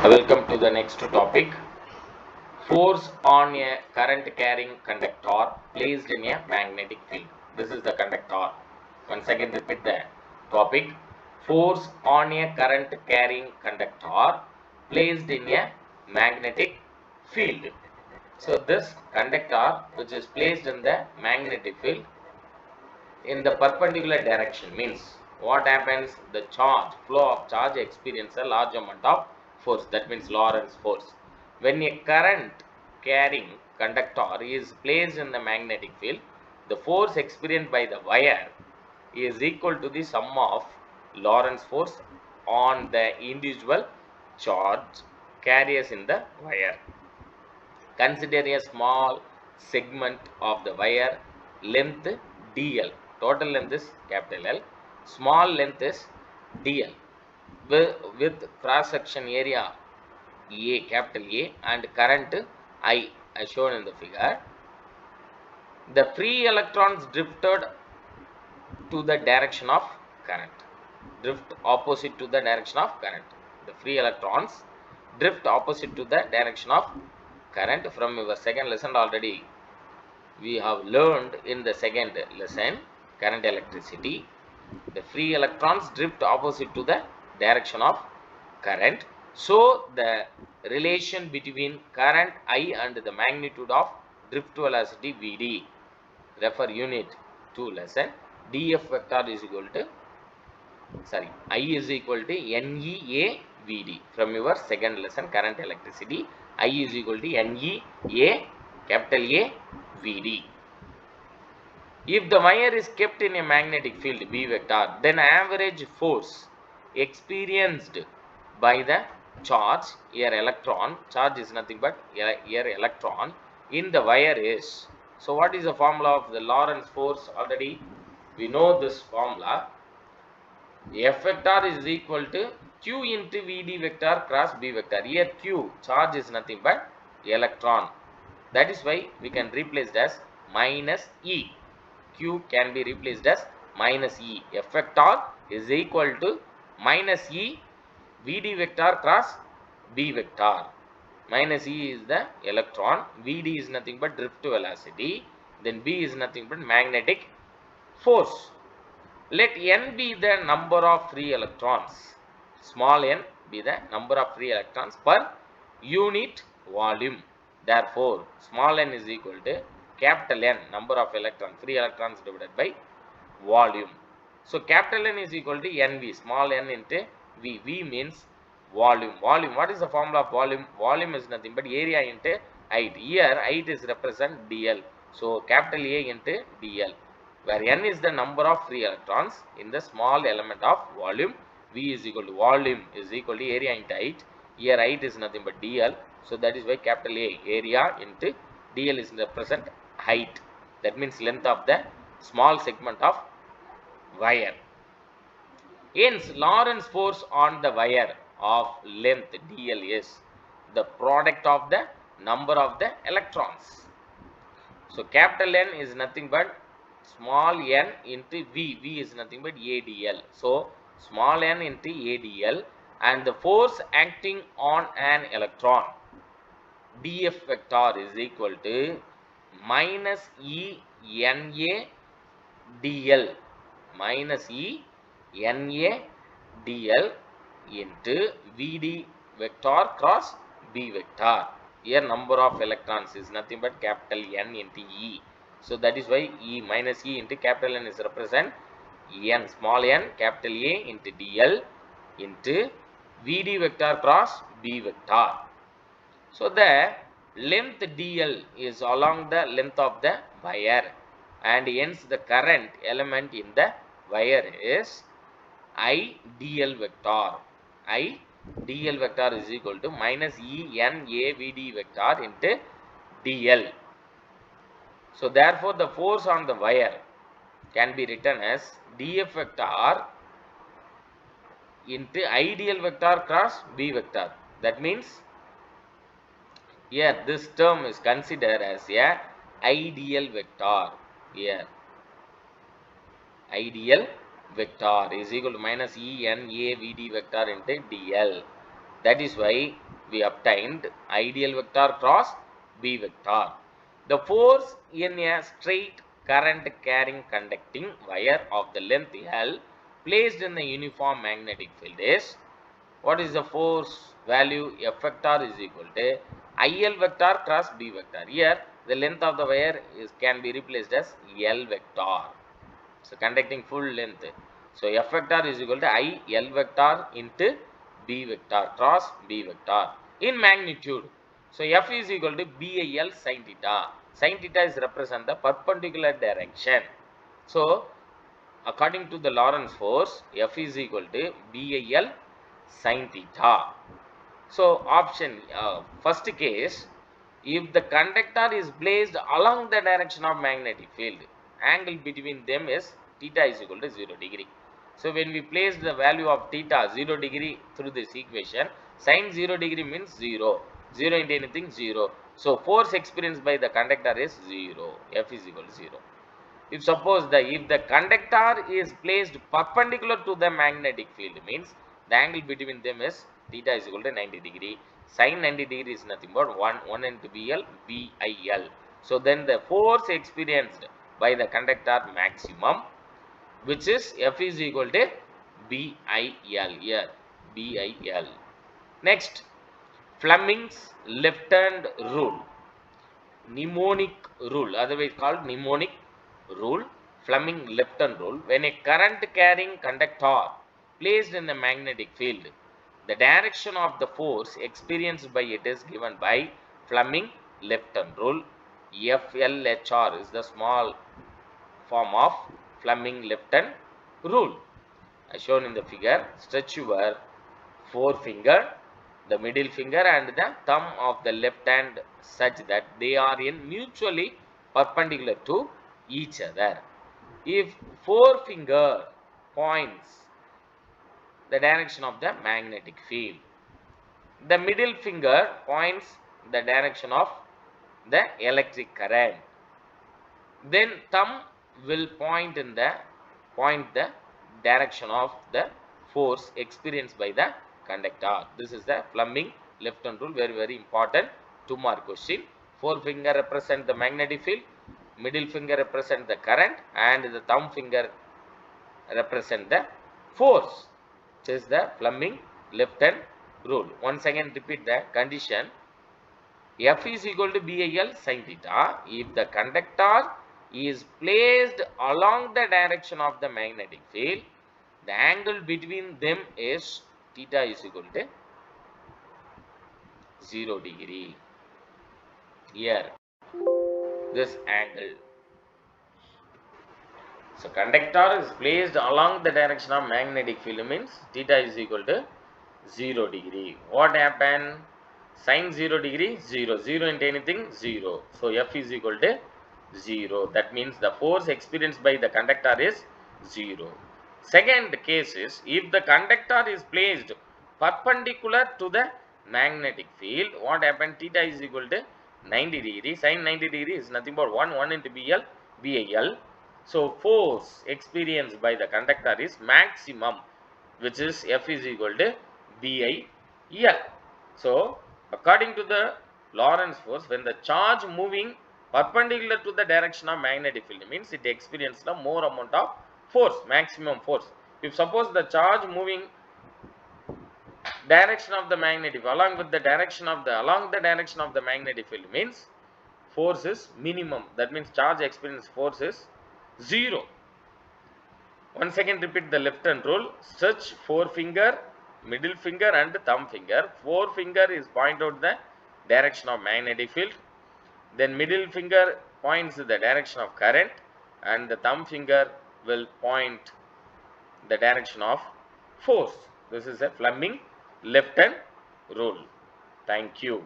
Welcome to the next topic. Force on a current carrying conductor placed in a magnetic field. This is the conductor. Once again, repeat the topic. Force on a current carrying conductor placed in a magnetic field. So, this conductor, which is placed in the magnetic field in the perpendicular direction, means what happens? The charge, flow of charge, experience a large amount of force. That means Lorentz force. When a current carrying conductor is placed in the magnetic field, the force experienced by the wire is equal to the sum of Lorentz force on the individual charge carriers in the wire. Consider a small segment of the wire, length dl. Total length is capital L. Small length is dl. With cross section area A, capital A, and current I, as shown in the figure. The free electrons drifted to the direction of current. Drift opposite to the direction of current. The free electrons drift opposite to the direction of current. From your second lesson already we have learned in the second lesson, current electricity. The free electrons drift opposite to the direction of current. So the relation between current I and the magnitude of drift velocity Vd, refer unit 2 lesson. Df vector is equal to, I is equal to NEA Vd. From your second lesson, current electricity, I is equal to NEA capital A Vd. If the wire is kept in a magnetic field B vector, then average force experienced by the charge, here electron, charge is nothing but here electron, in the wire is. So what is the formula of the Lorentz force? Already we know this formula. F vector is equal to Q into Vd vector cross B vector. Here Q, charge is nothing but electron. That is why we can replace it as minus E. Q can be replaced as minus E. F vector is equal to minus E Vd vector cross B vector. Minus E is the electron, Vd is nothing but drift velocity, then B is nothing but magnetic force. Let n be the number of free electrons. Small n be the number of free electrons per unit volume. Therefore, small n is equal to capital N, number of electrons, free electrons divided by volume. So, capital N is equal to NV, small n into V. V means volume. Volume, what is the formula of volume? Volume is nothing but area into height. Here, height is represent dl. So, capital A into dl, where n is the number of free electrons in the small element of volume. V is equal to volume is equal to area into height. Here, height is nothing but dl. So, that is why capital A, area into dl is represent height. That means length of the small segment of wire. Hence, Lorentz force on the wire of length dl is the product of the number of the electrons. So, capital N is nothing but small n into V. V is nothing but ADL. So, small n into ADL, and the force acting on an electron dF vector is equal to minus ENA dl, minus ENA dl into Vd vector cross B vector. Here number of electrons is nothing but capital N into E. So that is why E minus E into capital N is represent N, small n, capital A into dl into Vd vector cross B vector. So the length dl is along the length of the wire, and hence the current element in the wire is I dl vector. I dl vector is equal to minus ENAVD vector into dl. So therefore the force on the wire can be written as dF vector into ideal vector cross B vector. That means here this term is considered as a ideal vector. Here ideal vector is equal to minus ENAVD vector into dl. That is why we obtained ideal vector cross B vector. The force in a straight current carrying conducting wire of the length L placed in the uniform magnetic field is, what is the force value? F vector is equal to IL vector cross B vector. Here the length of the wire can be replaced as L vector. So conducting full length. So F vector is equal to IL vector into B vector cross B vector in magnitude. So F is equal to BIL sin theta. Sin theta is represent the perpendicular direction. So according to the Lorentz force, F is equal to BIL sin theta. So option first case, if the conductor is placed along the direction of magnetic field, angle between them is theta is equal to 0 degree. So when we place the value of theta 0 degree through this equation, sin 0 degree means 0. 0 into anything 0. So force experienced by the conductor is 0. F is equal to 0. If suppose if the conductor is placed perpendicular to the magnetic field, means the angle between them is theta is equal to 90 degree. Sin 90 degree is nothing but 1 into BL, BIL. So then the force experienced by the conductor maximum, which is F is equal to BIL here, BIL. Next, Fleming's left-hand rule, mnemonic rule, otherwise called mnemonic rule, Fleming left-hand rule. When a current carrying conductor placed in the magnetic field, the direction of the force experienced by it is given by Fleming left-hand rule. FLHR is the small form of Fleming left-hand rule. As shown in the figure, stretch your forefinger, the middle finger and the thumb of the left hand such that they are in mutually perpendicular to each other. If forefinger points the direction of the magnetic field, the middle finger points the direction of the electric current, then thumb will point the direction of the force experienced by the conductor. This is the Fleming left-hand rule, very very important 2-mark question. Forefinger represent the magnetic field, middle finger represent the current and the thumb finger represent the force. This is the Fleming left-hand rule. Once again repeat the condition. F is equal to BIL sin theta if the conductor is placed along the direction of the magnetic field, the angle between them is theta is equal to 0 degree. Here, this angle. So conductor is placed along the direction of magnetic field means theta is equal to 0 degree. What happened? Sin 0 degree 0. 0 into anything 0. So F is equal to 0. That means the force experienced by the conductor is 0. Second case is if the conductor is placed perpendicular to the magnetic field, what happened? Theta is equal to 90 degree. Sin 90 degree is nothing but 1 into BIL. So force experienced by the conductor is maximum, which is F is equal to BIL. So according to the Lorentz force, when the charge moving perpendicular to the direction of magnetic field means it experiences the more amount of force, maximum force. If suppose the charge moving direction of the magnetic along the direction of the magnetic field means force is minimum. That means charge experience force is 0. Once again repeat the left hand rule. Stretch forefinger, middle finger and thumb finger. Forefinger is point out the direction of magnetic field. Then middle finger points the direction of current and the thumb finger will point the direction of force. This is a Fleming left hand rule. Thank you.